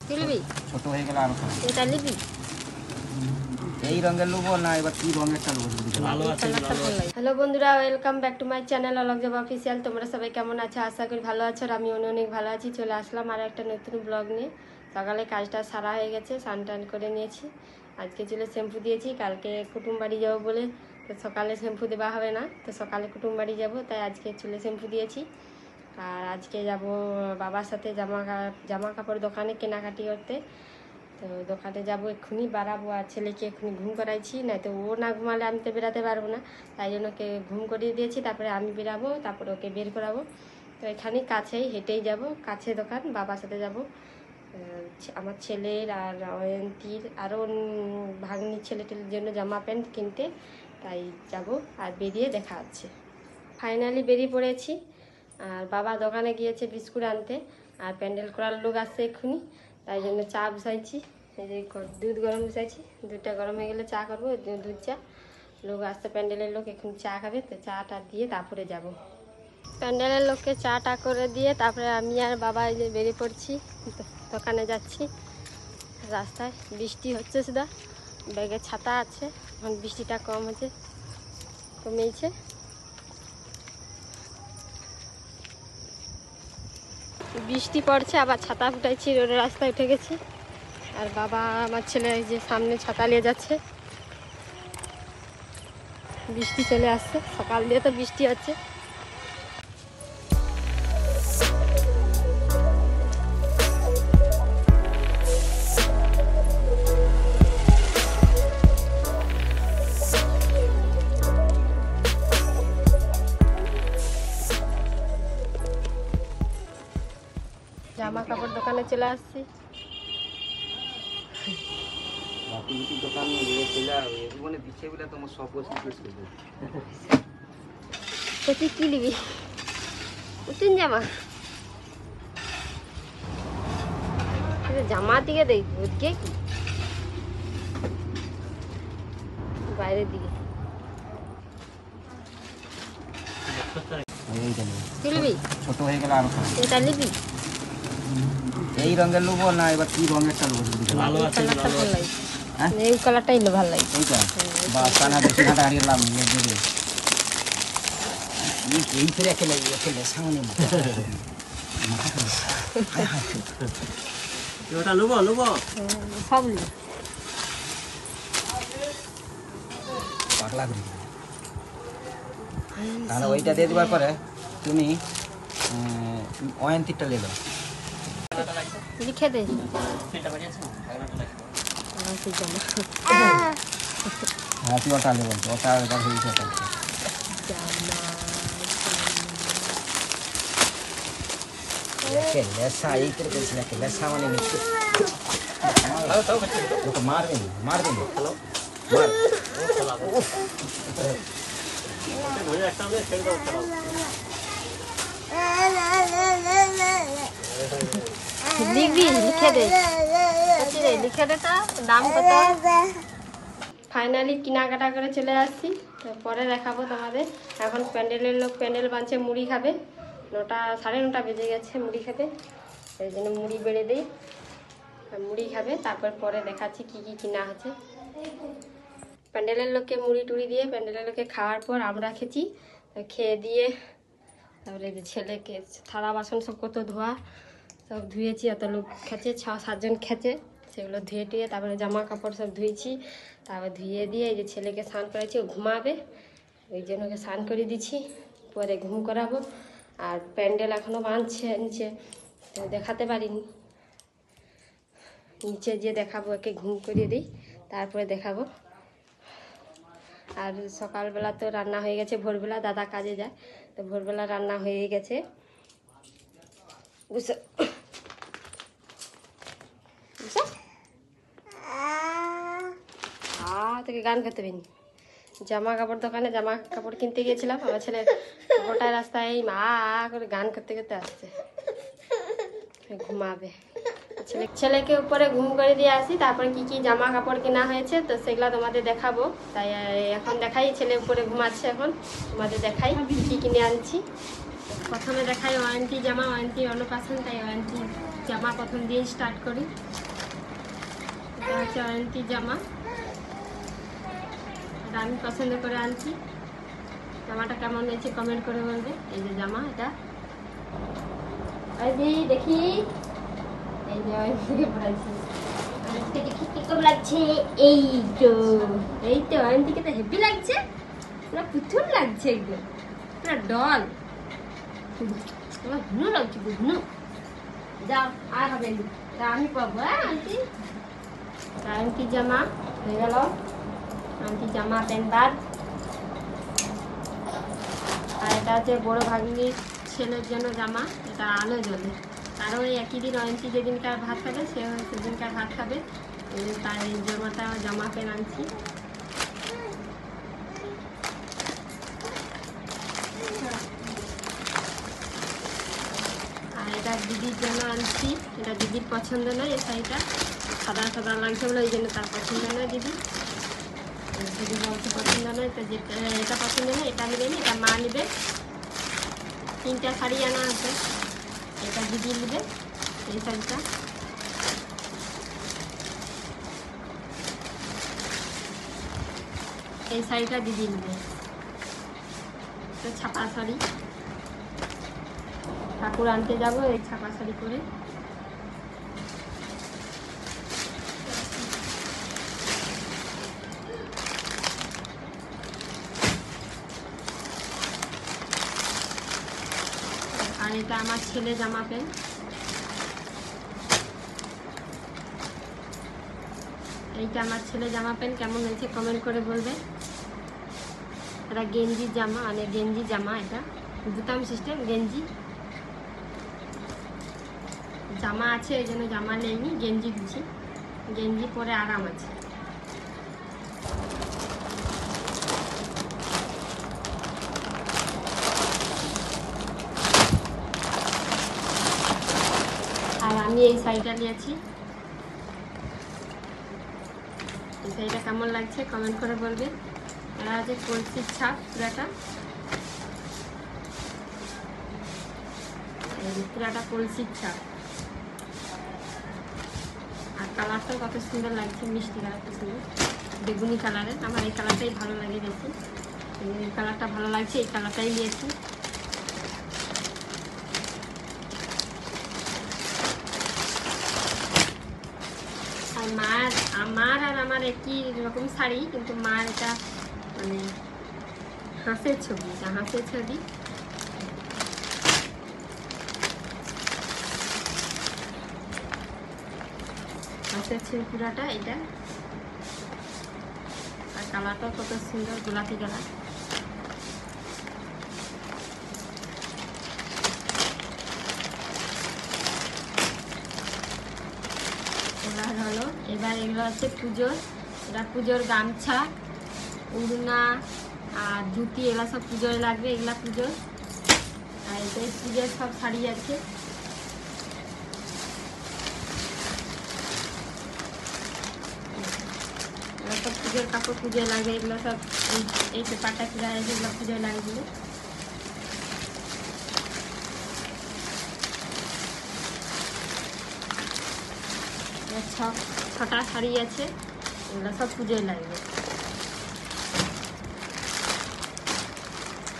তুলবি ছোট হয়ে গেলে আরো খারাপ। এটা নিবি এই রঙের নেবো না এবার কি রঙেরটা নেবো? হ্যালো বন্ধুরা, welcome back to my channel Alok job official. তোমরা সবাই কেমন আছো? আশা করি ভালো আছো। আর আমি অনেক ভালো আছি। চলে আসলাম আর একটা নতুন ব্লগ নিয়ে। সকালে কাজটা সারা হয়ে গেছে, স্নান টান করে নিয়েছি। আজকে চুলে শ্যাম্পু দিয়েছি, কালকে কুটুম বাড়ি যাবো বলে তো সকালে শ্যাম্পু দেওয়া হবে না, তো সকালে কুটুম বাড়ি যাবো, তাই আজকে চুলে শ্যাম্পু দিয়েছি। আর আজকে যাব বাবার সাথে জামা কাপড় দোকানে কেনাকাটি করতে। তো দোকানে যাবো, এক্ষুনি বাড়াবো। আর ছেলেকে এক্ষুনি ঘুম করাইছি, নাই তো ও না ঘুমালে আমি তো বেরাতে পারবো না, তাই জন্য ওকে ঘুম করিয়ে দিয়েছি। তারপরে আমি বেরাবো, তারপরে ওকে বের করাবো। তো এখানে কাছেই হেঁটেই যাব, কাছে দোকান, বাবার সাথে যাব। আমার ছেলের আর অয়ন্তীর আরও ভাগ্নির ছেলেটের জন্য জামা প্যান্ট কিনতে, তাই যাব। আর বেরিয়ে দেখা হচ্ছে। ফাইনালি বেরিয়ে পড়েছি। আর বাবা দোকানে গিয়েছে বিস্কুট আনতে, আর প্যান্ডেল করার লোক আসছে এক্ষুনি, তাই জন্য চা বসাইছি। এই যে দুধ গরম বসাইছি, দুধটা গরম হয়ে গেলে চা করবো, দুধ চা। লোক আসছে, প্যান্ডেলের লোক এখন চা খাবে, তো চাটা দিয়ে তারপরে যাব। প্যান্ডেলের লোককে চাটা করে দিয়ে তারপরে আমি আর বাবা এই যে বেরিয়ে পড়ছি, দোকানে যাচ্ছি। রাস্তায় বৃষ্টি হচ্ছে, শুধু ব্যাগে ছাতা আছে, এখন বৃষ্টিটা কম হচ্ছে, কমেছে। বৃষ্টি পড়ছে, আবার ছাতা ফুটাইছি, রোডের রাস্তায় উঠে গেছি। আর বাবা আমার ছেলে এই যে সামনে ছাতা নিয়ে যাচ্ছে। বৃষ্টি চলে আসছে, সকাল দিয়ে তো বৃষ্টি হচ্ছে। জামা কাপড় দোকানে চলে আসছি। দোকান মানে দিচ্ছে বলে তোমার সব বস্তু শেষ করে দেবে। তো তুই কি নিবি? নতুন জামা? জামা দিকে দেখবি, ওদিকে কি বাইরের দিকে তুলবি? ছোট হয়ে গেলে আরো খারাপ। এটা নিবি এই রঙের নেবো না এবার কি রঙেরটা নেবো? কালারটা ভালো লাগে, হ্যাঁ এই কালারটাই ভালো লাগে। এইটা বা কানা বেশি ঘাটা হারিয়েলাম এই ফিরে খেলে খেলে সামনে ওটা নেবো নেবো সব নিবি। পাগলা করি। তাহলে ওইটা দিয়ে দেওয়ার পরে তুমি অয়ন্তিরটা নিলো, লিখে দে। হ্যাঁ তুই ওটা নেবো, ওটা এবার হয়েছে। মারবেন মারবেন লিখবি, লিখে দে, লিখে দে। তা দাম কত? ফাইনালি কেনাকাটা করে চলে আসছি, তো পরে দেখাবো তোমাদের। এখন প্যান্ডেলের লোক প্যান্ডেল বাঁধছে, মুড়ি খাবে। 9টা 9:30 বেজে গেছে মুড়ি খেতে, এই জন্য মুড়ি বেড়ে দিই, মুড়ি খাবে। তারপর পরে দেখাচ্ছি কি কি কিনা হচ্ছে। প্যান্ডেলের লোককে মুড়ি টুড়ি দিয়ে প্যান্ডেলের লোককে খাওয়ার পর আমরা খেয়েছি। খেয়ে দিয়ে তারপরে যে ছেলেকে থালা বাসন সব কত ধোয়া, সব ধুয়েছি। এত লোক খেছে, 6-7 জন খেছে, সেগুলো ধুয়ে টুয়ে তারপরে জামা কাপড় সব ধুয়েছি। তারপর ধুয়ে দিয়ে এই যে ছেলেকে স্নান করেছি, ও ঘুমাবে, ওই জন্য ওকে স্নান করে দিচ্ছি, পরে ঘুম করাবো। আর প্যান্ডেল এখনও বাঁধছে নিচে, দেখাতে পারিনি, নিচে গিয়ে দেখাবো, একে ঘুম করিয়ে দিই, তারপরে দেখাবো। আর সকালবেলা তো রান্না হয়ে গেছে, ভোরবেলা দাদা কাজে যায়, তো ভোরবেলা রান্না হয়ে গেছে। বুঝছো বুঝছো, তোকে গান করতে পারিনি। জামা কাপড় দোকানে জামা কাপড় কিনতে গিয়েছিলাম, আমার ছেলে গোটা রাস্তায় এই মা করে গান করতে করতে আসছে, ঘুমাবে। ছেলেকে উপরে ঘুম করে দিয়ে আসি, তারপরে কি কি জামা কাপড় কেনা হয়েছে তো সেগুলো তোমাদের দেখাবো। তাই এখন দেখাই, ছেলে উপরে ঘুমাচ্ছে, এখন তোমাদের দেখাই কি কিনে আনছি। প্রথমে দেখাই ওয়ারেন্টি জামা, ওয়ারেন্টি অন্নপ্রাশন, তাই ওয়ারেন্টি জামা প্রথম দিয়ে স্টার্ট করি। এটা হচ্ছে অয়ন্তী জামা, এটা আমি পছন্দ করে আনছি। জামাটা কেমন হয়েছে কমেন্ট করে বলবে। এই যে জামা, এটা দেখি, এই যে অয়ন্তীকে পড়াইছি, দেখি কিরকম লাগছে। এই তো অয়ন্তীকে তো হেভি লাগছে, পুরো পুতুল লাগছে, একদম পুরো ডল। আমার ঘুনো লাগছে, ঘুনো। যাও, আর হবে না, আমি পাবো। হ্যাঁ আন্টি, আন্টি জামা হয়ে গেল। আন্টি জামা প্যান্ট বাদ। আর এটা হচ্ছে বড় ভাগ্নির ছেলের জন্য জামা, এটা আলো জ্বলে। তারও ওই একই দিন অয়ন্তী যেদিনকার ভাত খাবে সে সেদিনকার ভাত খাবে, তার এই জামা প্যান্ট আনছি। আর এটা দিদির জন্য আনছি, এটা দিদির পছন্দ নয়। এই শাড়িটা সাদা সাদা লাগছে বলে ওই জন্য তার পছন্দ নয়। দিদি বলছে পছন্দ নয়, তো যেটা এটা পছন্দ নয় এটা নেবে না, এটা মা নেবে। 3টা শাড়ি আনা আছে, এটা দিদি নেবে। এই শাড়িটা, এই শাড়িটা দিদি নেবে। ছাপা শাড়ি, ঠাকুর আনতে যাবো এই ছাপা শাড়ি করে। আর এটা আমার ছেলে জামা প্যান্ট, এইটা আমার ছেলে জামা প্যান্ট কেমন হয়েছে কমেন্ট করে বলবে। এটা গেঞ্জি জামা, মানে গেঞ্জি জামা, এটা বুতাম সিস্টেম গেঞ্জি জামা আছে, এই জন্য জামা নেইনি, গেঞ্জি দিচ্ছি। গেঞ্জি পরে আরাম আছে। আর আমি এই শাড়িটা নিয়েছি, এই শাড়িটা কেমন লাগছে কমেন্ট করে বলবে। এটা হচ্ছে কলসির ছাপ পুরাটা, পুরাটা কলসির ছাপ। আর কালারটা কত সুন্দর লাগছে, মিষ্টি কালারটা সুন্দর, বেগুনি কালারের। আমার এই কালারটাই ভালো লাগে বেশি, এই কালারটা ভালো লাগছে, এই কালারটাই নিয়েছি। আর আমার আর আমার একই রকম শাড়ি, কিন্তু মার এটা মানে হাঁসের ছবি, এটা হাঁসের ছবি। হাঁসের ছবি পুরাটা এটা। আর কালারটাও কত সুন্দর, গোলাপি কালার। এবার হলো, এবার এগুলো হচ্ছে পুজোর, এটা পুজোর গামছা, উড়না আর ধুতি, এগুলো সব পুজোয় লাগবে, এগুলা পুজোর। আর এই পুজোর সব শাড়ি আছে। সব পুজোর কাপড় পুজোয় লাগবে, এগুলো সব এই পেপারটা কিনা আছে, এগুলো পুজোয় লাগবে। ছটা শাড়ি আছে, এগুলো সব পুজোয় লাগবে।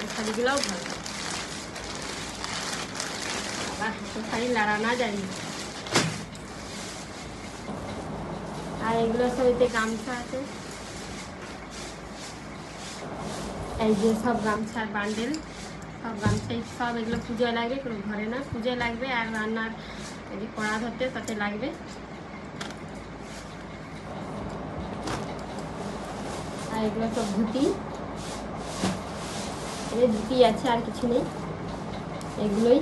এই শাড়িগুলোও ভালো, আবার হাতের শাড়ি লাড়ানো যায়। আর এগুলো সব এতে গামছা আছে, এই যে সব গামছার বান্ডেল, সব গামছাই সব এগুলো পুজোয় লাগবে, কোনো ঘরে না, পুজোয় লাগবে। আর রান্নার যদি কড়া ধরতে তাতে লাগবে। আর এগুলো সব ধুতি, এই ধুতি আছে, আর কিছু নেই, এগুলোই।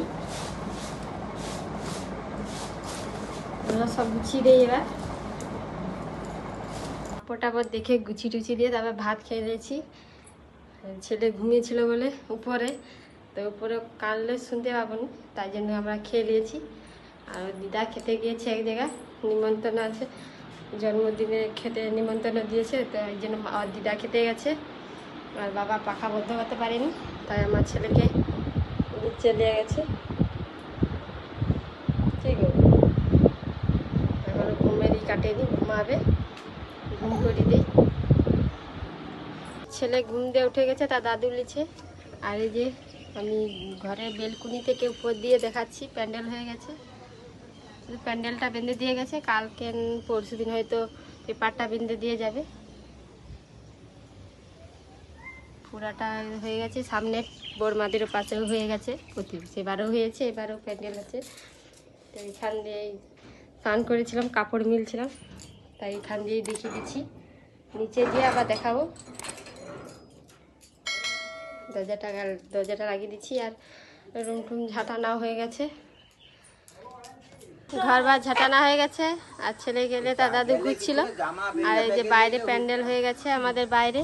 এগুলো সব গুছিয়ে দিই এবার। কাপড় দেখে গুছিয়ে টুচি দিয়ে তারপর ভাত খেয়ে দিয়েছি। ছেলে ঘুমিয়েছিল বলে উপরে, তো উপরে কানলে শুনতে পাবো না, তাই জন্য আমরা খেয়ে নিয়েছি। আর দিদা খেতে গিয়েছে এক জায়গায়, নিমন্ত্রণ আছে, জন্মদিনে খেতে নিমন্ত্রণ দিয়েছে, তো এই জন্য দিদা খেতে গেছে। আর বাবা পাখা বন্ধ করতে পারেনি, তাই আমার ছেলেকে নিচে দিয়ে গেছে। ঠিক আছে। কাটে দিই, ঘুমাবে, ঘুম করে দিই। ছেলে ঘুম দিয়ে উঠে গেছে, তার দাদু লিছে। আর এই যে আমি ঘরের বেলকুনি থেকে উপর দিয়ে দেখাচ্ছি, প্যান্ডেল হয়ে গেছে। শুধু প্যান্ডেলটা বেঁধে দিয়ে গেছে, কালকে পরশু দিন হয়তো পেপারটা বেঁধে দিয়ে যাবে। পুরাটা হয়ে গেছে, সামনে বড়মাদেরও পাশেও হয়ে গেছে, সেবারও হয়েছে, এবারও প্যান্ডেল আছে। তো এখান দিয়ে স্নান করেছিলাম, কাপড় মিলছিলাম, তাই এখান দিয়েই দেখিয়ে দিচ্ছি। নিচে দিয়ে আবার দেখাবো। দরজাটা লাগিয়ে দিচ্ছি। আর রুম টুম ঝাঁটানো হয়ে গেছে, ঘর বার ঝাঁটানো হয়ে গেছে। আর ছেলে গেলে তার দাদু ঘুরছিল। আর এই যে বাইরে প্যান্ডেল হয়ে গেছে আমাদের বাইরে,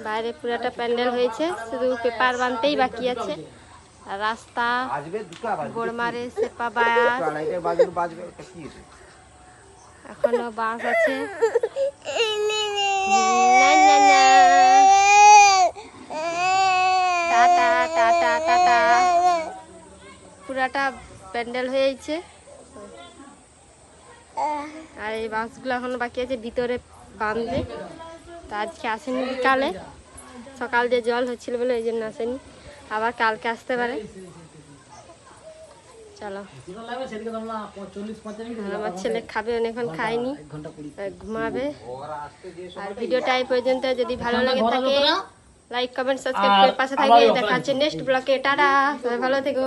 বাইরে পুরাটা প্যান্ডেল হয়েছে, শুধু পেপার বানতেই বাকি আছে। আর রাস্তা গোড়মারে সেপা বাস, এখনো বাস আছে। টাটা টাটা টাটা, পুরাটা প্যান্ডেল হয়েছে। আর এই বাসগুলো এখনো বাকি আছে ভিতরে বাঁধবে। তা আজকে আসেনি, বিকালে সকাল যে জল হচ্ছিল বলে ওই জন্য আসেনি, আবার কালকে আসতে পারে। চলো, আমার ছেলে খাবে, অনেকক্ষণ খায়নি, ঘুমাবে। আর ভিডিওটা এই পর্যন্ত, যদি ভালো লাগে থাকে লাইক কমেন্ট সাবস্ক্রাইব করে পাশে থাকবে। দেখা হচ্ছে নেক্সট ব্লগে। টাটা, সবাই ভালো থেকো।